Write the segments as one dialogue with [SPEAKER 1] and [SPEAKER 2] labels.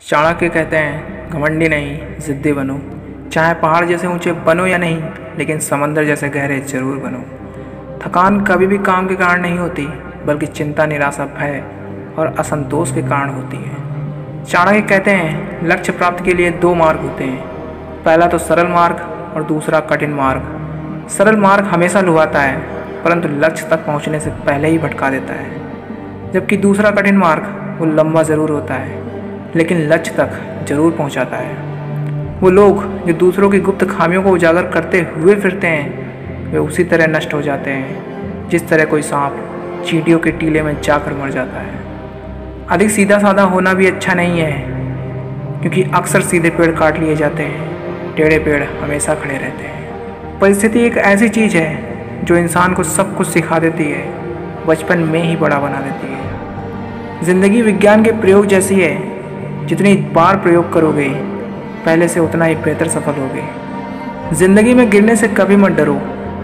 [SPEAKER 1] चाणक्य कहते हैं, घमंडी नहीं जिद्दी बनो। चाहे पहाड़ जैसे ऊंचे बनो या नहीं, लेकिन समंदर जैसे गहरे जरूर बनो। थकान कभी भी काम के कारण नहीं होती, बल्कि चिंता, निराशा, भय और असंतोष के कारण होती है। चाणक्य कहते हैं, लक्ष्य प्राप्ति के लिए दो मार्ग होते हैं। पहला तो सरल मार्ग और दूसरा कठिन मार्ग। सरल मार्ग हमेशा लुभाता है, परंतु लक्ष्य तक पहुंचने से पहले ही भटका देता है। जबकि दूसरा कठिन मार्ग वो लंबा ज़रूर होता है, लेकिन लक्ष्य तक जरूर पहुंचाता है। वो लोग जो दूसरों की गुप्त खामियों को उजागर करते हुए फिरते हैं, वे उसी तरह नष्ट हो जाते हैं जिस तरह कोई सांप चींटियों के टीले में जाकर मर जाता है। अधिक सीधा साधा होना भी अच्छा नहीं है, क्योंकि अक्सर सीधे पेड़ काट लिए जाते हैं, टेढ़े पेड़ हमेशा खड़े रहते हैं। परिस्थिति एक ऐसी चीज़ है जो इंसान को सब कुछ सिखा देती है, बचपन में ही बड़ा बना देती है। जिंदगी विज्ञान के प्रयोग जैसी है, जितनी बार प्रयोग करोगे पहले से उतना ही बेहतर सफल होगे। ज़िंदगी में गिरने से कभी मत डरो,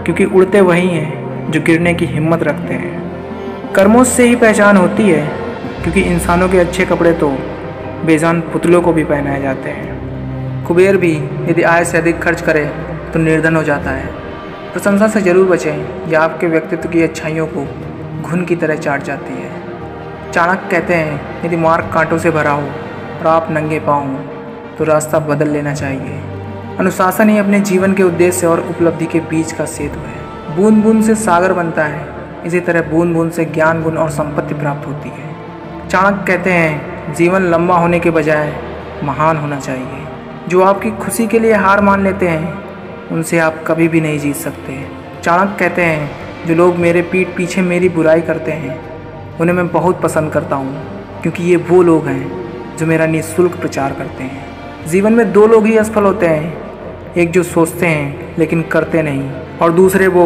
[SPEAKER 1] क्योंकि उड़ते वही हैं जो गिरने की हिम्मत रखते हैं। कर्मों से ही पहचान होती है, क्योंकि इंसानों के अच्छे कपड़े तो बेजान पुतलों को भी पहनाए जाते हैं। कुबेर भी यदि आय से अधिक खर्च करे तो निर्धन हो जाता है। प्रशंसा से जरूर बचें, यह आपके व्यक्तित्व की अच्छाइयों को घुन की तरह चाट जाती है। चाणक्य कहते हैं, यदि मार्ग कांटों से भरा हो और आप नंगे पाँव हों तो रास्ता बदल लेना चाहिए। अनुशासन ही अपने जीवन के उद्देश्य और उपलब्धि के बीच का सेतु है। बूंद बूंद से सागर बनता है, इसी तरह बूंद बूंद से ज्ञान, गुण और संपत्ति प्राप्त होती है। चाणक्य कहते हैं, जीवन लंबा होने के बजाय महान होना चाहिए। जो आपकी खुशी के लिए हार मान लेते हैं, उनसे आप कभी भी नहीं जीत सकते। चाणक्य कहते हैं, जो लोग मेरे पीठ पीछे मेरी बुराई करते हैं, उन्हें मैं बहुत पसंद करता हूँ, क्योंकि ये वो लोग हैं जो मेरा निःशुल्क प्रचार करते हैं। जीवन में दो लोग ही असफल होते हैं, एक जो सोचते हैं लेकिन करते नहीं, और दूसरे वो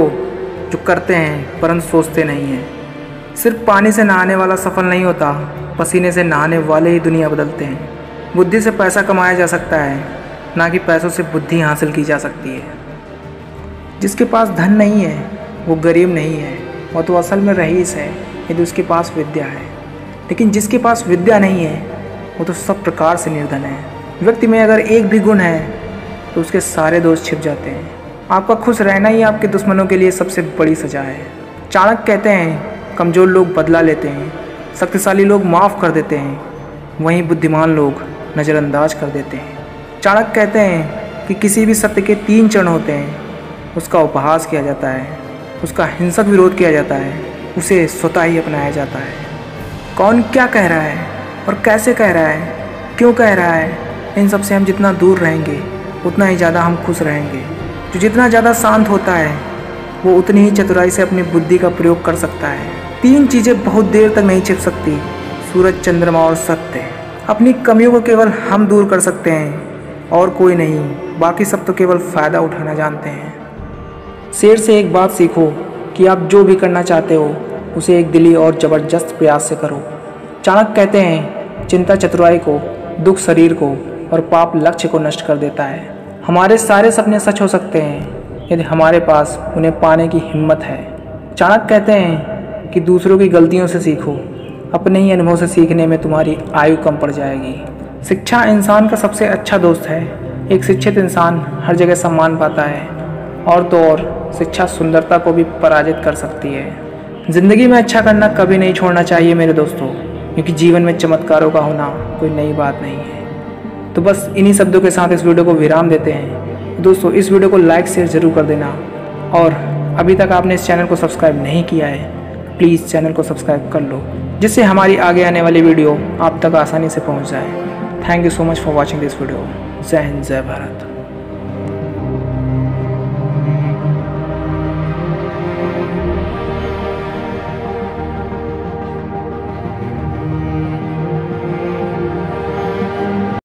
[SPEAKER 1] जो करते हैं परंतु सोचते नहीं हैं। सिर्फ पानी से नहाने वाला सफल नहीं होता, पसीने से नहाने वाले ही दुनिया बदलते हैं। बुद्धि से पैसा कमाया जा सकता है, ना कि पैसों से बुद्धि हासिल की जा सकती है। जिसके पास धन नहीं है वो गरीब नहीं है, वो तो असल में रईस है यदि उसके पास विद्या है। लेकिन जिसके पास विद्या नहीं है वो तो सब प्रकार से निर्धन है। व्यक्ति में अगर एक भी गुण है तो उसके सारे दोष छिप जाते हैं। आपका खुश रहना ही आपके दुश्मनों के लिए सबसे बड़ी सजा है। चाणक्य कहते हैं, कमज़ोर लोग बदला लेते हैं, शक्तिशाली लोग माफ़ कर देते हैं, वहीं बुद्धिमान लोग नज़रअंदाज कर देते हैं। चाणक्य कहते हैं कि किसी भी सत्य के 3 चरण होते हैं। उसका उपहास किया जाता है, उसका हिंसक विरोध किया जाता है, उसे स्वतः ही अपनाया जाता है। कौन क्या कह रहा है और कैसे कह रहा है, क्यों कह रहा है, इन सब से हम जितना दूर रहेंगे उतना ही ज़्यादा हम खुश रहेंगे। जो जितना ज़्यादा शांत होता है वो उतनी ही चतुराई से अपनी बुद्धि का प्रयोग कर सकता है। 3 चीज़ें बहुत देर तक नहीं छिप सकती, सूरज, चंद्रमा और सत्य। अपनी कमियों को केवल हम दूर कर सकते हैं और कोई नहीं, बाकी सब तो केवल फ़ायदा उठाना जानते हैं। शेर से एक बात सीखो कि आप जो भी करना चाहते हो उसे एक दिली और ज़बरदस्त प्रयास से करो। चाणक्य कहते हैं, चिंता चतुराई को, दुख शरीर को और पाप लक्ष्य को नष्ट कर देता है। हमारे सारे सपने सच हो सकते हैं यदि हमारे पास उन्हें पाने की हिम्मत है। चाणक्य कहते हैं कि दूसरों की गलतियों से सीखो, अपने ही अनुभव से सीखने में तुम्हारी आयु कम पड़ जाएगी। शिक्षा इंसान का सबसे अच्छा दोस्त है। एक शिक्षित इंसान हर जगह सम्मान पाता है, और तो और शिक्षा सुंदरता को भी पराजित कर सकती है। ज़िंदगी में अच्छा करना कभी नहीं छोड़ना चाहिए मेरे दोस्तों, क्योंकि जीवन में चमत्कारों का होना कोई नई बात नहीं है। तो बस इन्हीं शब्दों के साथ इस वीडियो को विराम देते हैं। दोस्तों, इस वीडियो को लाइक शेयर ज़रूर कर देना, और अभी तक आपने इस चैनल को सब्सक्राइब नहीं किया है, प्लीज़ चैनल को सब्सक्राइब कर लो, जिससे हमारी आगे आने वाली वीडियो आप तक आसानी से पहुंच जाए। Thank you so much for watching this video. जय हिंद, जय भारत।